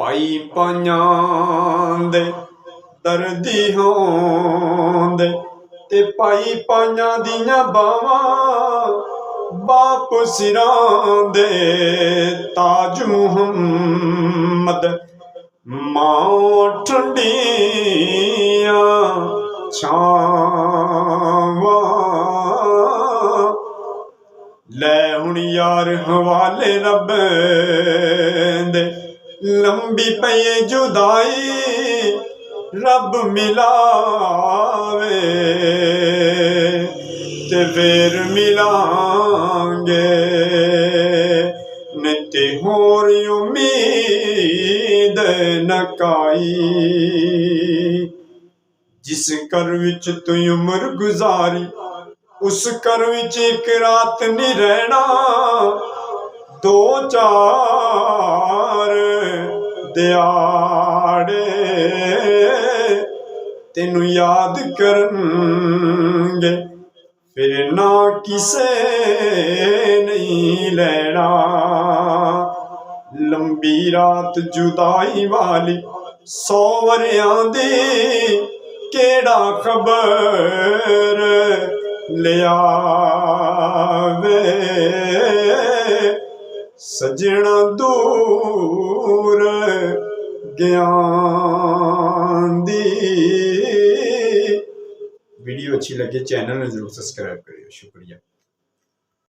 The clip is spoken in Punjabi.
ਭਾਈ ਪਾਈਆਂ ਦੇ ਦਰਦੀ ਹੋਂਦੇ ਤੇ ਭਾਈ ਪਾਈਆਂ ਦੀਆਂ ਬਾਵਾਂ ਬਾਪ ਸਿਰਾਂ ਦੇ ਤਾਜ ਮੁਹੰਮਦ ਮਾਂ ਠੰਡੀਆਂ ਛਾਵਾਂ ਲੈ ਹੁਣ ਯਾਰ ਹਵਾਲੇ ਰੱਬ ਦੇ ਲੰਬੀ ਪਈ ਜੁਦਾਈ ਰੱਬ ਮਿਲਾਵੇ ਤੇ ਫੇਰ ਮਿਲਾਂਗੇ ਨਿਤੇ ਹੋਰ ਉਮੀਦ ਨਕਾਈ ਜਿਸ ਘਰ ਵਿੱਚ ਤੂੰ ਉਮਰ ਗੁਜ਼ਾਰੀ ਉਸ ਘਰ ਵਿੱਚ ਇੱਕ ਰਾਤ ਨਹੀਂ ਰਹਿਣਾ ਦੋ ਚਾਰ ਦਿਹਾੜੇ ਤੈਨੂੰ ਯਾਦ ਕਰਨਗੇ ਫਿਰ ਨਾ ਕਿਸੇ ਨਹੀਂ ਲੈਣਾ ਲੰਬੀ ਰਾਤ ਜੁਦਾਈ ਵਾਲੀ 100 ਵਰਿਆਂ ਦੀ ਕਿਹੜਾ ਖਬਰ ਲਿਆਵੇ ਸਜਣਾ ਦੂਰ ਗਿਆਨ ਦੀ। वीडियो अच्छी लगे चैनल में जरूर सब्सक्राइब करिए। शुक्रिया।